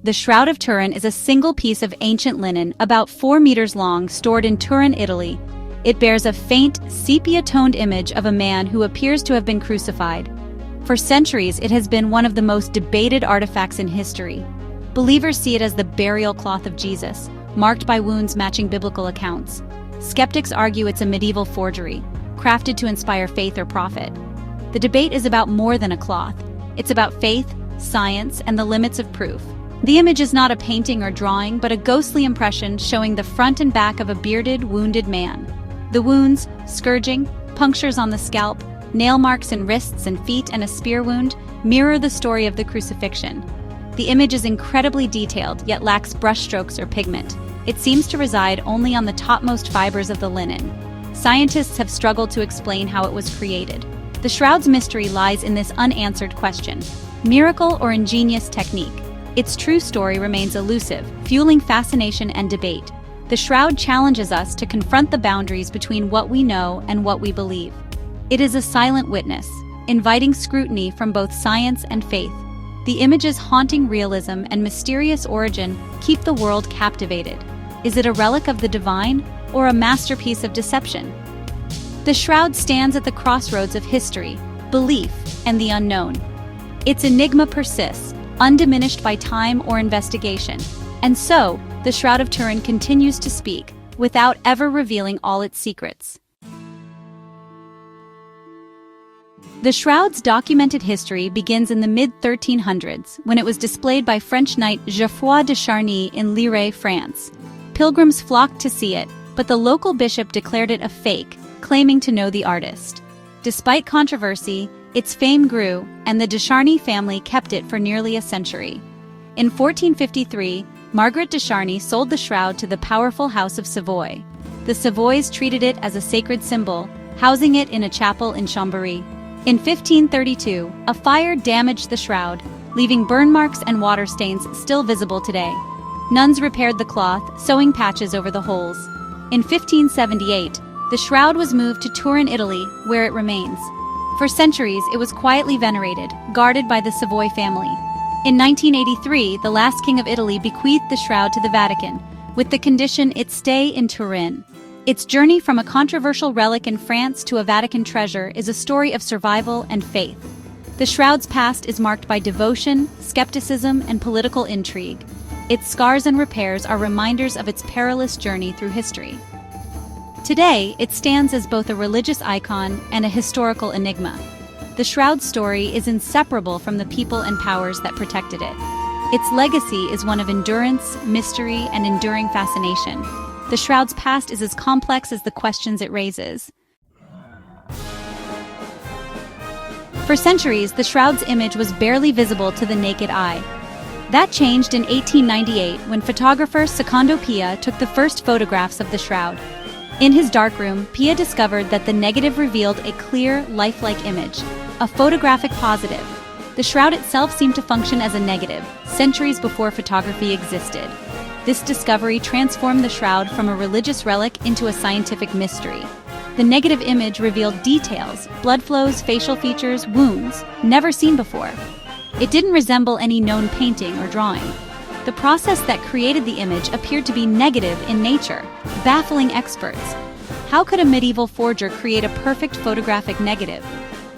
The Shroud of Turin is a single piece of ancient linen about 4 meters long stored in Turin, Italy. It bears a faint, sepia-toned image of a man who appears to have been crucified. For centuries, it has been one of the most debated artifacts in history. Believers see it as the burial cloth of Jesus, marked by wounds matching biblical accounts. Skeptics argue it's a medieval forgery, crafted to inspire faith or profit. The debate is about more than a cloth. It's about faith, science, and the limits of proof. The image is not a painting or drawing, but a ghostly impression showing the front and back of a bearded, wounded man. The wounds, scourging, punctures on the scalp, nail marks in wrists and feet, and a spear wound mirror the story of the crucifixion. The image is incredibly detailed, yet lacks brushstrokes or pigment. It seems to reside only on the topmost fibers of the linen. Scientists have struggled to explain how it was created. The shroud's mystery lies in this unanswered question: miracle or ingenious technique? Its true story remains elusive, fueling fascination and debate. The shroud challenges us to confront the boundaries between what we know and what we believe. It is a silent witness, inviting scrutiny from both science and faith. The image's haunting realism and mysterious origin keep the world captivated. Is it a relic of the divine or a masterpiece of deception? The shroud stands at the crossroads of history, belief, and the unknown. Its enigma persists, undiminished by time or investigation. And so, the Shroud of Turin continues to speak, without ever revealing all its secrets. The shroud's documented history begins in the mid-1300s, when it was displayed by French knight Geoffroy de Charny in Lille, France. Pilgrims flocked to see it, but the local bishop declared it a fake, claiming to know the artist. Despite controversy, its fame grew, and the de Charny family kept it for nearly a century. In 1453, Margaret de Charny sold the shroud to the powerful House of Savoy. The Savoys treated it as a sacred symbol, housing it in a chapel in Chambéry. In 1532, a fire damaged the shroud, leaving burn marks and water stains still visible today. Nuns repaired the cloth, sewing patches over the holes. In 1578, the shroud was moved to Turin, Italy, where it remains. For centuries, it was quietly venerated, guarded by the Savoy family. In 1983, the last king of Italy bequeathed the shroud to the Vatican, with the condition it stay in Turin. Its journey from a controversial relic in France to a Vatican treasure is a story of survival and faith. The shroud's past is marked by devotion, skepticism, and political intrigue. Its scars and repairs are reminders of its perilous journey through history. Today, it stands as both a religious icon and a historical enigma. The shroud's story is inseparable from the people and powers that protected it. Its legacy is one of endurance, mystery, and enduring fascination. The shroud's past is as complex as the questions it raises. For centuries, the shroud's image was barely visible to the naked eye. That changed in 1898 when photographer Secondo Pia took the first photographs of the shroud. In his darkroom, Pia discovered that the negative revealed a clear, lifelike image, a photographic positive. The shroud itself seemed to function as a negative, centuries before photography existed. This discovery transformed the shroud from a religious relic into a scientific mystery. The negative image revealed details, blood flows, facial features, wounds, never seen before. It didn't resemble any known painting or drawing. The process that created the image appeared to be negative in nature, baffling experts. How could a medieval forger create a perfect photographic negative?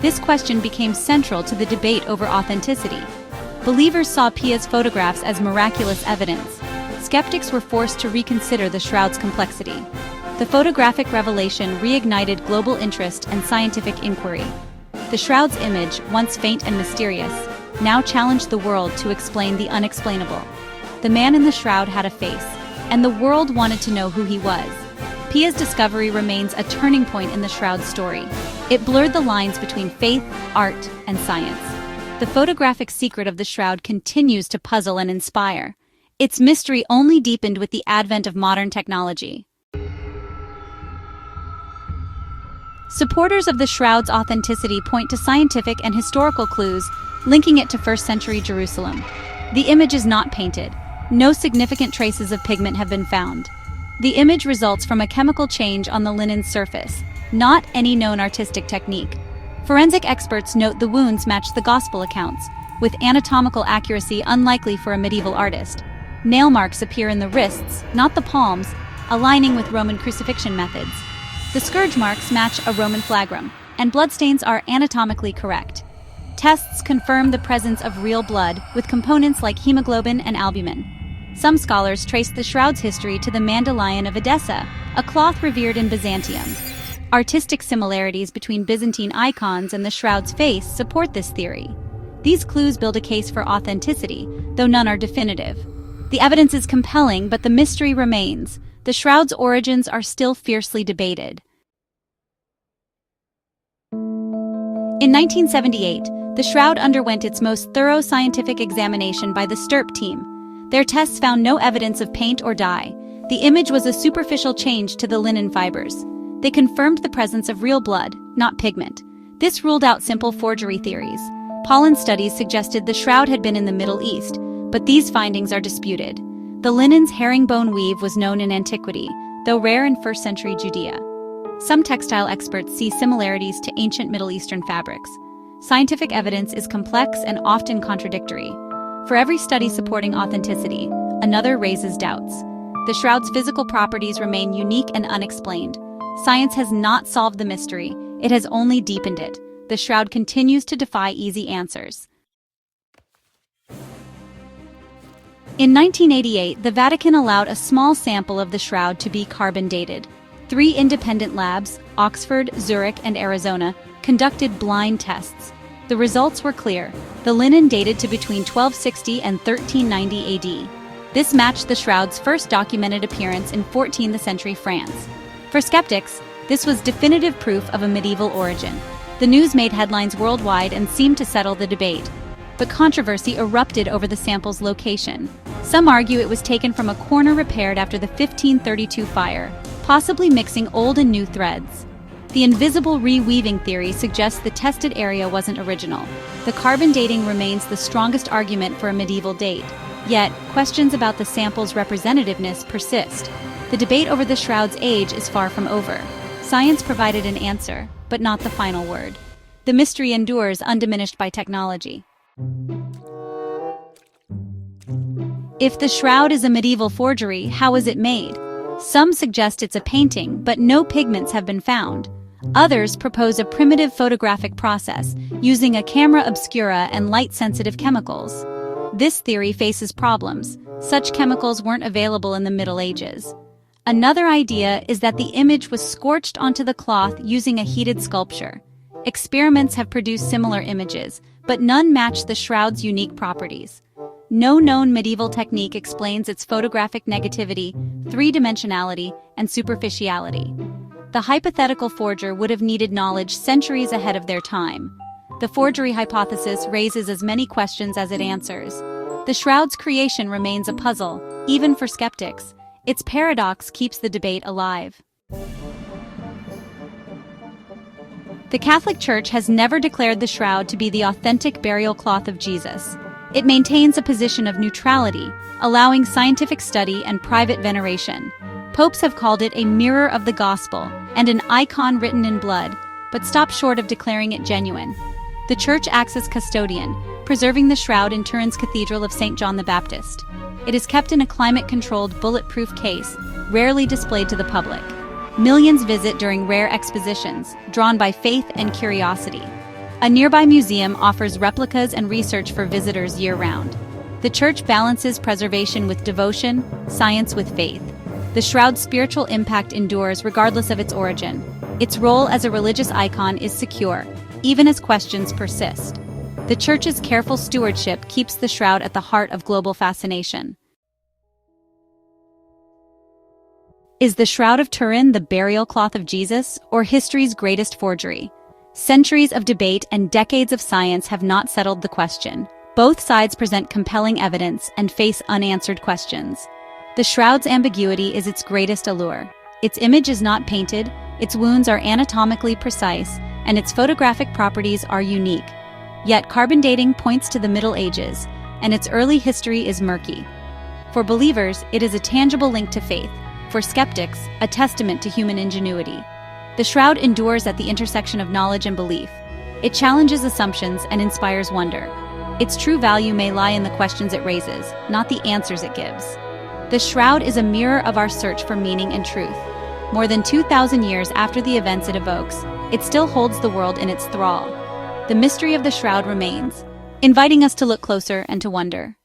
This question became central to the debate over authenticity. Believers saw Pia's photographs as miraculous evidence. Skeptics were forced to reconsider the shroud's complexity. The photographic revelation reignited global interest and scientific inquiry. The shroud's image, once faint and mysterious, now challenged the world to explain the unexplainable. The man in the shroud had a face, and the world wanted to know who he was. Pia's discovery remains a turning point in the shroud's story. It blurred the lines between faith, art, and science. The photographic secret of the shroud continues to puzzle and inspire. Its mystery only deepened with the advent of modern technology. Supporters of the shroud's authenticity point to scientific and historical clues, linking it to first-century Jerusalem. The image is not painted. No significant traces of pigment have been found. The image results from a chemical change on the linen's surface, not any known artistic technique. Forensic experts note the wounds match the gospel accounts, with anatomical accuracy unlikely for a medieval artist. Nail marks appear in the wrists, not the palms, aligning with Roman crucifixion methods. The scourge marks match a Roman flagrum, and bloodstains are anatomically correct. Tests confirm the presence of real blood, with components like hemoglobin and albumin. Some scholars trace the shroud's history to the Mandalion of Edessa, a cloth revered in Byzantium. Artistic similarities between Byzantine icons and the shroud's face support this theory. These clues build a case for authenticity, though none are definitive. The evidence is compelling, but the mystery remains. The shroud's origins are still fiercely debated. In 1978, the shroud underwent its most thorough scientific examination by the Stirp team. Their tests found no evidence of paint or dye. The image was a superficial change to the linen fibers. They confirmed the presence of real blood, not pigment. This ruled out simple forgery theories. Pollen studies suggested the shroud had been in the Middle East, but these findings are disputed. The linen's herringbone weave was known in antiquity, though rare in 1st century Judea. Some textile experts see similarities to ancient Middle Eastern fabrics. Scientific evidence is complex and often contradictory. For every study supporting authenticity, another raises doubts. The shroud's physical properties remain unique and unexplained. Science has not solved the mystery, it has only deepened it. The shroud continues to defy easy answers. In 1988, the Vatican allowed a small sample of the shroud to be carbon dated. 3 independent labs, Oxford, Zurich, and Arizona, conducted blind tests. The results were clear. The linen dated to between 1260 and 1390 AD. This matched the shroud's first documented appearance in 14th century France. For skeptics, this was definitive proof of a medieval origin. The news made headlines worldwide and seemed to settle the debate. But controversy erupted over the sample's location. Some argue it was taken from a corner repaired after the 1532 fire, possibly mixing old and new threads. The invisible reweaving theory suggests the tested area wasn't original. The carbon dating remains the strongest argument for a medieval date. Yet, questions about the sample's representativeness persist. The debate over the shroud's age is far from over. Science provided an answer, but not the final word. The mystery endures undiminished by technology. If the shroud is a medieval forgery, how is it made? Some suggest it's a painting, but no pigments have been found. Others propose a primitive photographic process, using a camera obscura and light-sensitive chemicals. This theory faces problems. Such chemicals weren't available in the Middle Ages. Another idea is that the image was scorched onto the cloth using a heated sculpture. Experiments have produced similar images, but none match the shroud's unique properties. No known medieval technique explains its photographic negativity, three-dimensionality, and superficiality. The hypothetical forger would have needed knowledge centuries ahead of their time. The forgery hypothesis raises as many questions as it answers. The shroud's creation remains a puzzle, even for skeptics. Its paradox keeps the debate alive. The Catholic Church has never declared the shroud to be the authentic burial cloth of Jesus. It maintains a position of neutrality, allowing scientific study and private veneration. Popes have called it a mirror of the gospel and an icon written in blood, but stop short of declaring it genuine. The Church acts as custodian, preserving the shroud in Turin's Cathedral of St. John the Baptist. It is kept in a climate-controlled, bulletproof case, rarely displayed to the public. Millions visit during rare expositions, drawn by faith and curiosity. A nearby museum offers replicas and research for visitors year-round. The Church balances preservation with devotion, science with faith. The shroud's spiritual impact endures regardless of its origin. Its role as a religious icon is secure, even as questions persist. The Church's careful stewardship keeps the shroud at the heart of global fascination. Is the Shroud of Turin the burial cloth of Jesus, or history's greatest forgery? Centuries of debate and decades of science have not settled the question. Both sides present compelling evidence and face unanswered questions. The shroud's ambiguity is its greatest allure. Its image is not painted, its wounds are anatomically precise, and its photographic properties are unique. Yet carbon dating points to the Middle Ages, and its early history is murky. For believers, it is a tangible link to faith. For skeptics, a testament to human ingenuity. The shroud endures at the intersection of knowledge and belief. It challenges assumptions and inspires wonder. Its true value may lie in the questions it raises, not the answers it gives. The Shroud is a mirror of our search for meaning and truth. More than 2,000 years after the events it evokes, it still holds the world in its thrall. The mystery of the Shroud remains, inviting us to look closer and to wonder.